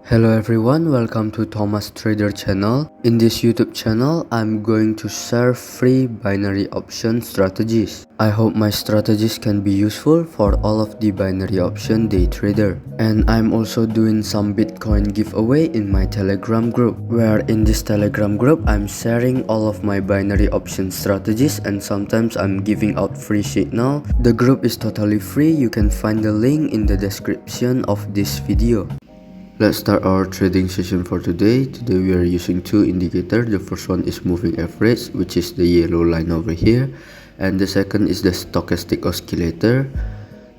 Hello everyone, welcome to Thomas Trader channel. In this YouTube channel, I'm going to share free binary option strategies. I hope my strategies can be useful for all of the binary option day trader. And I'm also doing some Bitcoin giveaway in my Telegram group, where in this Telegram group, I'm sharing all of my binary option strategies and sometimes I'm giving out free signal. The group is totally free. You can find the link in the description of this video. Let's start our trading session for today. Today we are using two indicators. The first one is moving average, which is the yellow line over here, and the second is the stochastic oscillator.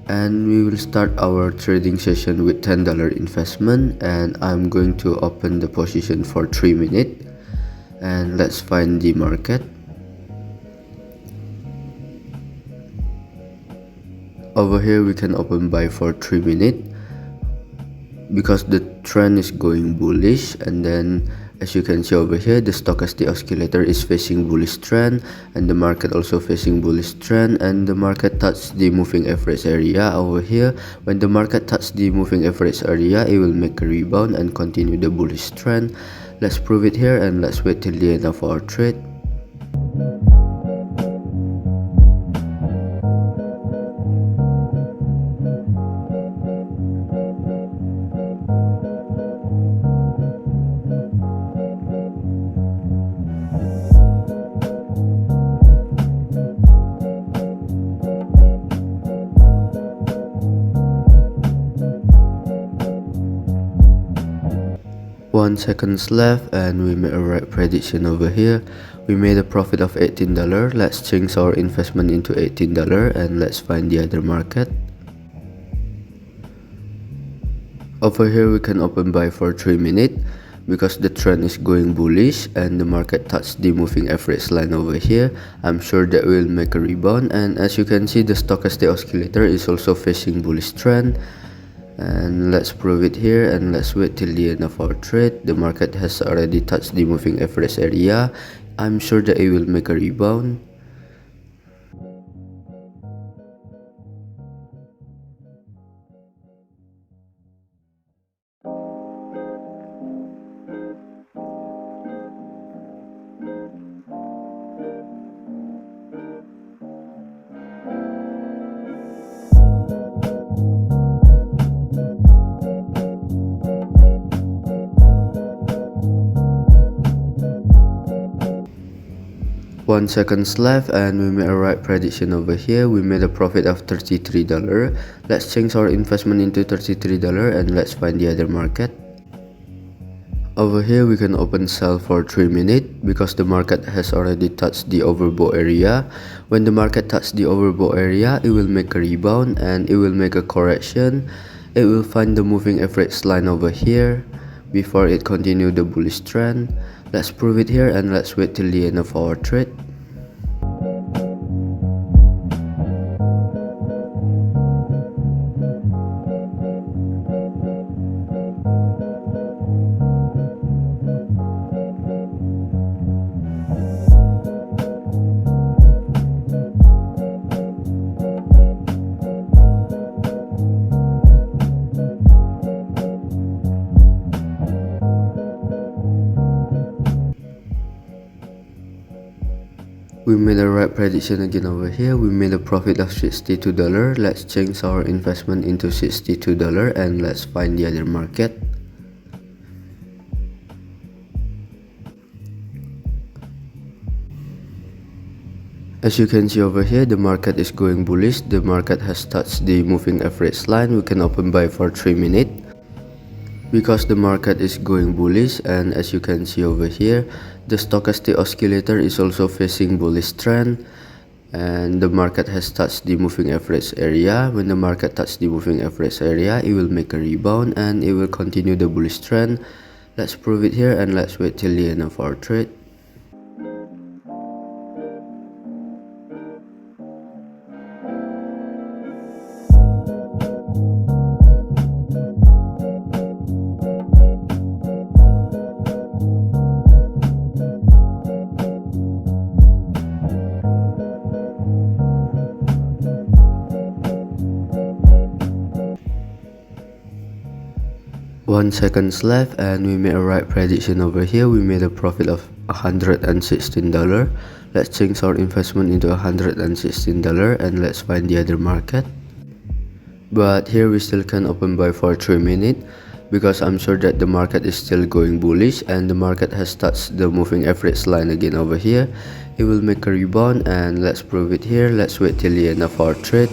And we will start our trading session with $10 investment, and I'm going to open the position for 3 minutes. And let's find the market. Over here we can open buy for 3 minutes because the trend is going bullish, and then as you can see over here, the stochastic oscillator is facing bullish trend and the market also facing bullish trend, and the market touched the moving average area over here. When the market touches the moving average area, it will make a rebound and continue the bullish trend. Let's prove it here and let's wait till the end of our trade. One seconds left and we made a right prediction over here. We made a profit of $18. Let's change our investment into $18 and let's find the other market. Over here we can open buy for 3 minutes because the trend is going bullish and the market touched the moving average line over here. I'm sure that will make a rebound, and as you can see, the stochastic oscillator is also facing bullish trend. And let's prove it here and let's wait till the end of our trade. The market has already touched the moving average area. I'm sure that it will make a rebound. One seconds left and we made a right prediction over here. We made a profit of $33. Let's change our investment into $33 and let's find the other market. Over here we can open sell for 3 minutes because the market has already touched the overbought area. When the market touches the overbought area, it will make a rebound and it will make a correction. It will find the moving average line over here before it continue the bullish trend. Let's prove it here and let's wait till the end of our trade. We made a right prediction again over here. We made a profit of $62. Let's change our investment into $62 and let's find the other market. As you can see over here, the market is going bullish. The market has touched the moving average line. We can open buy for 3 minutes because the market is going bullish, and as you can see over here, the stochastic oscillator is also facing bullish trend and the market has touched the moving average area. When the market touches the moving average area, it will make a rebound and it will continue the bullish trend. Let's prove it here and let's wait till the end of our trade. 1 seconds left and we made a right prediction over here. We made a profit of $116. Let's change our investment into $116 and let's find the other market. But here we still can open buy for 3 minutes because I'm sure that the market is still going bullish and the market has touched the moving average line again over here. It will make a rebound and let's prove it here. Let's wait till the end of our trade.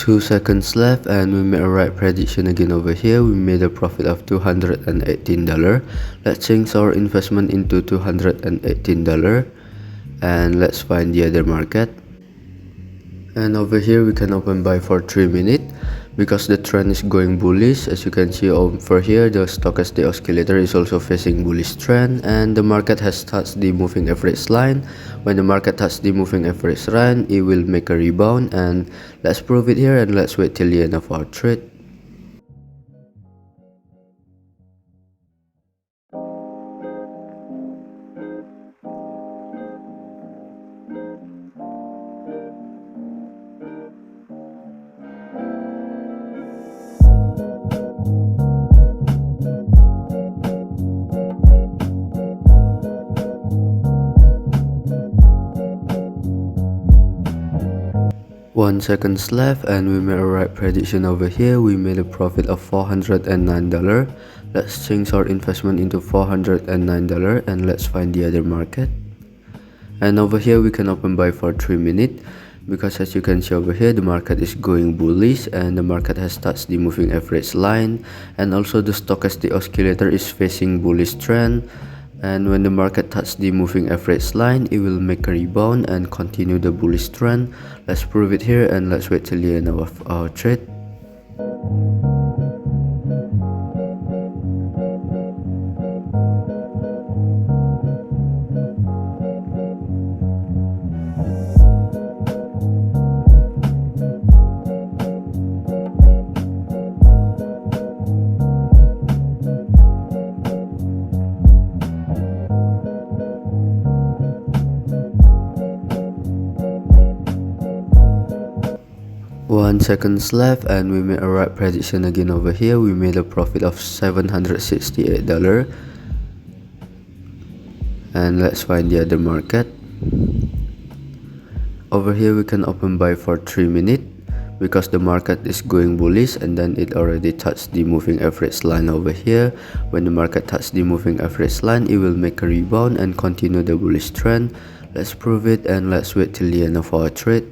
Two seconds left and we made a right prediction again over here. We made a profit of $218. Let's change our investment into $218 and let's find the other market. And over here we can open buy for 3 minutes because the trend is going bullish. As you can see over here, the stochastic oscillator is also facing bullish trend and the market has touched the moving average line. When the market touches the moving average line, it will make a rebound and let's prove it here and let's wait till the end of our trade. One seconds left and we made a right prediction over here. We made a profit of $409. Let's change our investment into $409 and let's find the other market. And over here we can open buy for 3 minutes because as you can see over here, the market is going bullish and the market has touched the moving average line and also the stochastic oscillator is facing bullish trend. And when the market touches the moving average line, it will make a rebound and continue the bullish trend. Let's prove it here and let's wait till the end of our trade. One seconds left and we made a right prediction again over here. We made a profit of $768 and let's find the other market. Over here we can open buy for 3 minutes because the market is going bullish and then it already touched the moving average line over here. When the market touches the moving average line, it will make a rebound and continue the bullish trend. Let's prove it and let's wait till the end of our trade.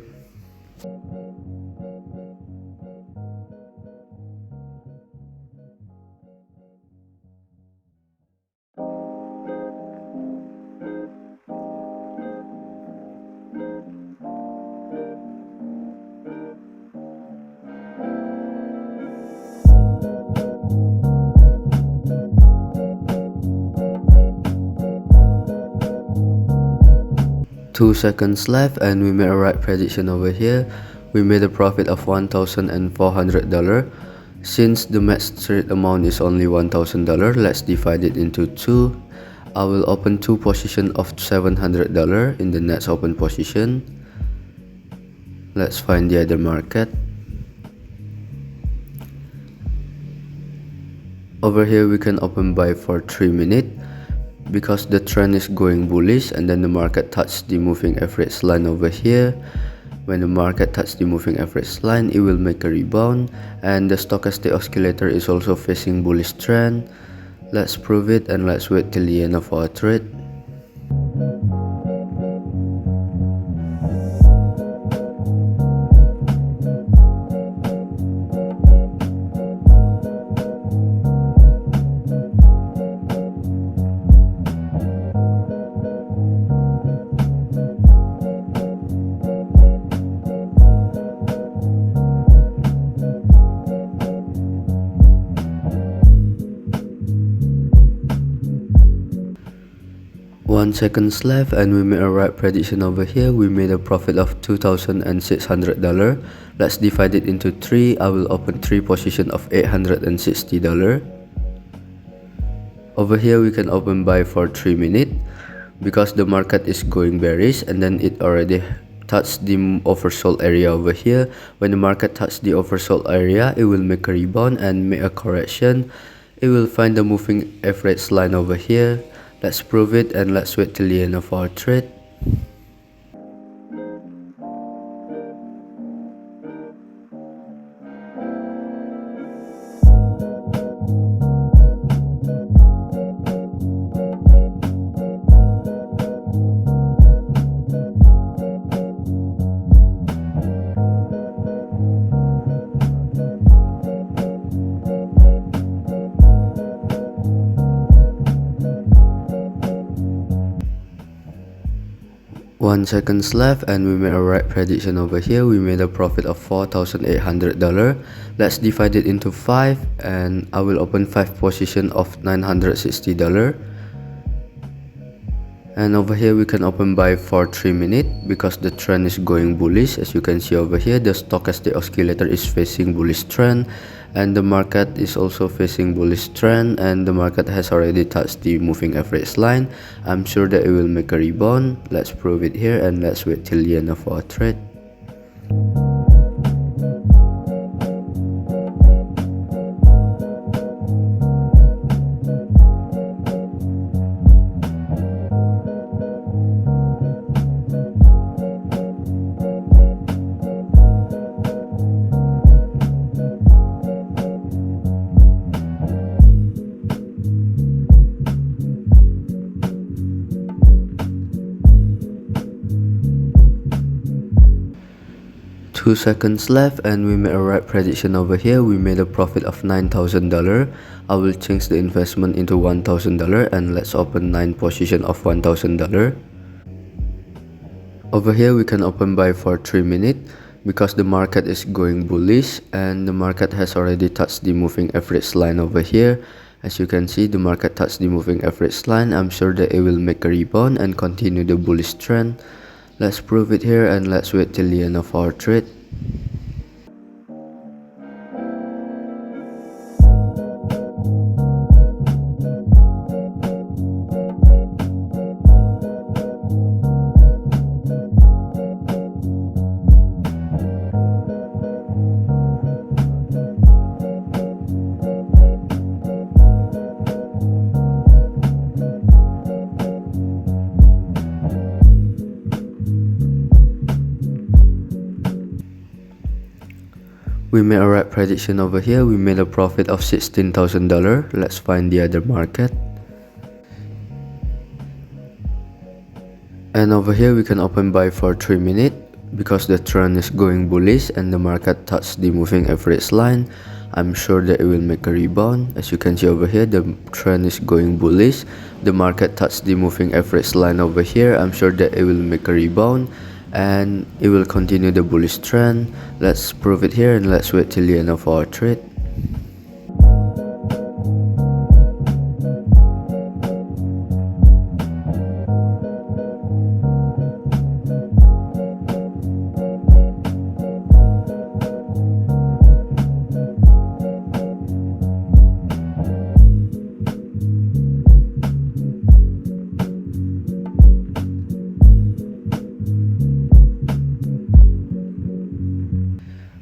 Two seconds left and we made a right prediction over here. We made a profit of $1,400. Since the match trade amount is only $1,000, let's divide it into 2. I will open 2 positions of $700 in the next open position. Let's find the other market. Over here we can open buy for 3 minutes because the trend is going bullish and then the market touched the moving average line over here. When the market touches the moving average line, it will make a rebound and the stochastic oscillator is also facing bullish trend. Let's prove it and let's wait till the end of our trade. 1 seconds left and we made a right prediction over here. We made a profit of $2,600. Let's divide it into 3. I will open 3 position of $860. Over here we can open buy for 3 minutes because the market is going bearish and then it already touched the oversold area over here. When the market touched the oversold area, it will make a rebound and make a correction. It will find the moving average line over here. Let's prove it and let's wait till the end of our trade. One seconds left and we made a right prediction over here. We made a profit of $4,800. Let's divide it into 5 and I will open 5 position of $960. And over here we can open buy for 3 minutes because the trend is going bullish. As you can see over here, the stochastic oscillator is facing bullish trend and the market is also facing bullish trend, and the market has already touched the moving average line. I'm sure that it will make a rebound. Let's prove it here and let's wait till the end of our trade. Two seconds left and we made a right prediction over here. We made a profit of $9,000. I will change the investment into $1,000 and let's open 9 position of $1,000. Over here we can open buy for 3 minutes because the market is going bullish and the market has already touched the moving average line over here. As you can see, the market touched the moving average line. I'm sure that it will make a rebound and continue the bullish trend. Let's prove it here and let's wait till the end of our trade. We made a right prediction over here. We made a profit of $16,000. Let's find the other market. And over here we can open buy for 3 minutes because the trend is going bullish and the market touched the moving average line. I'm sure that it will make a rebound. As you can see over here, the trend is going bullish. The market touched the moving average line over here. I'm sure that it will make a rebound and it will continue the bullish trend. Let's prove it here and let's wait till the end of our trade.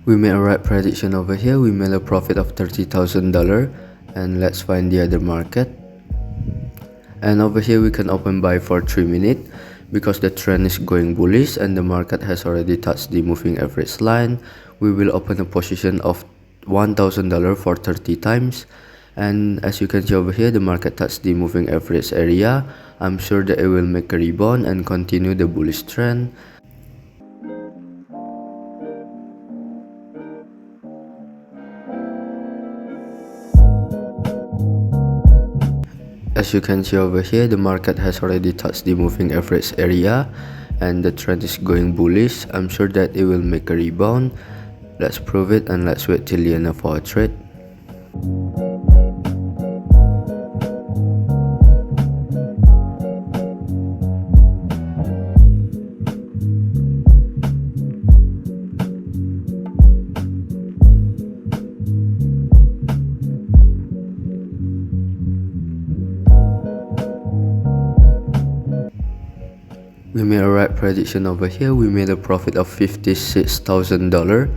We made a right prediction over here. We made a profit of $30,000 and let's find the other market. And over here we can open buy for 3 minutes because the trend is going bullish and the market has already touched the moving average line. We will open a position of $1,000 for 30 times. And as you can see over here, the market touched the moving average area. I'm sure that it will make a rebound and continue the bullish trend. As you can see over here, the market has already touched the moving average area and the trend is going bullish. I'm sure that it will make a rebound. Let's prove it and let's wait till the end of our trade. We made a right prediction over here. We made a profit of $56,000.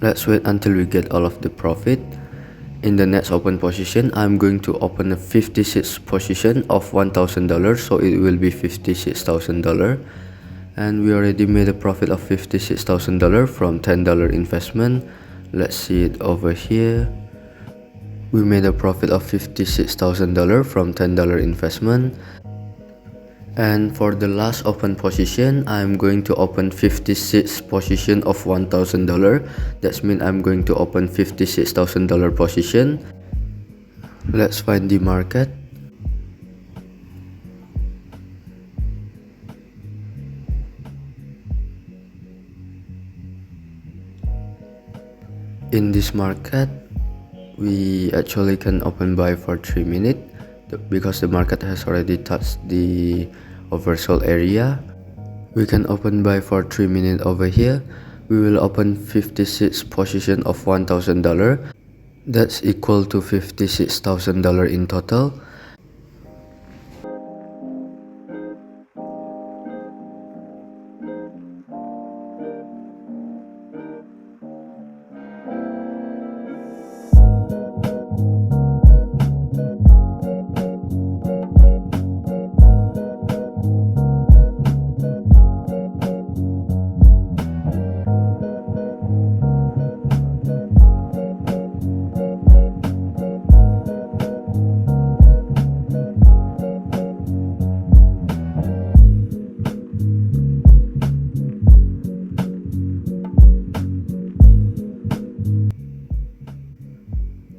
Let's wait until we get all of the profit. In the next open position, I'm going to open a 56 position of $1,000, so it will be $56,000. And we already made a profit of $56,000 from $10 investment. Let's see it over here. We made a profit of $56,000 from $10 investment. And for the last open position, I'm going to open 56 position of $1,000. That means I'm going to open $56,000 position. Let's find the market. In this market, we actually can open buy for 3 minutes because the market has already touched the oversold area. We can open buy for 3 minutes over here. We will open 56 position of $1,000. That's equal to $56,000 in total.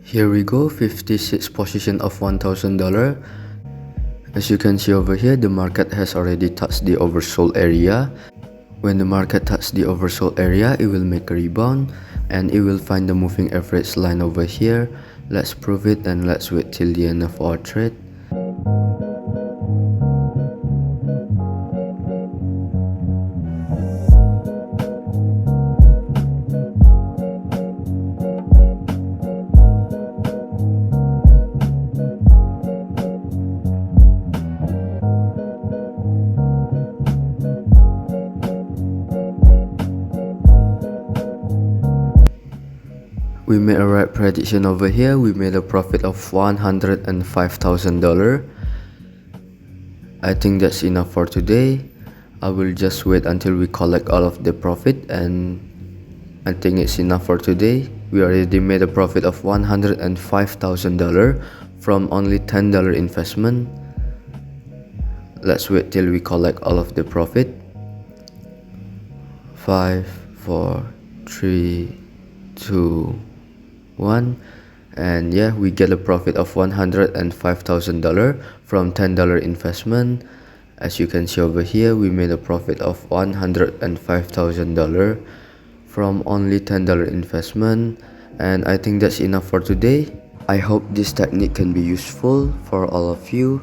Here we go, 56 position of $1,000. As you can see over here, the market has already touched the oversold area. When the market touches the oversold area, it will make a rebound and it will find the moving average line over here. Let's prove it and let's wait till the end of our trade. We made a right prediction over here. We made a profit of $105,000. I think that's enough for today. I will just wait until we collect all of the profit, and I think it's enough for today. We already made a profit of $105,000 from only $10 investment. Let's wait till we collect all of the profit. 5, 4, 3, 2, 1, and yeah, we get a profit of $105,000 from $10 investment. As you can see over here, we made a profit of $105,000 from only $10 investment, and I think that's enough for today. I hope this technique can be useful for all of you.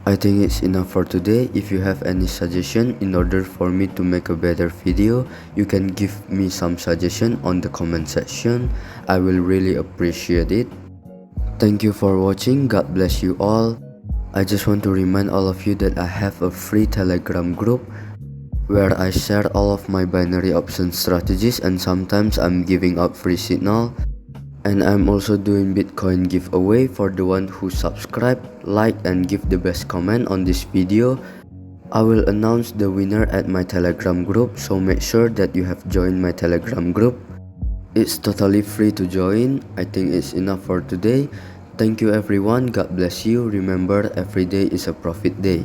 I think it's enough for today. If you have any suggestion in order for me to make a better video, you can give me some suggestion on the comment section. I will really appreciate it. Thank you for watching. God bless you all. I just want to remind all of you that I have a free Telegram group where I share all of my binary option strategies, and sometimes I'm giving out free signal. And I'm also doing Bitcoin giveaway for the one who subscribe, like, and give the best comment on this video. I will announce the winner at my Telegram group, so make sure that you have joined my Telegram group. It's totally free to join. I think it's enough for today. Thank you everyone. God bless you. Remember, every day is a profit day.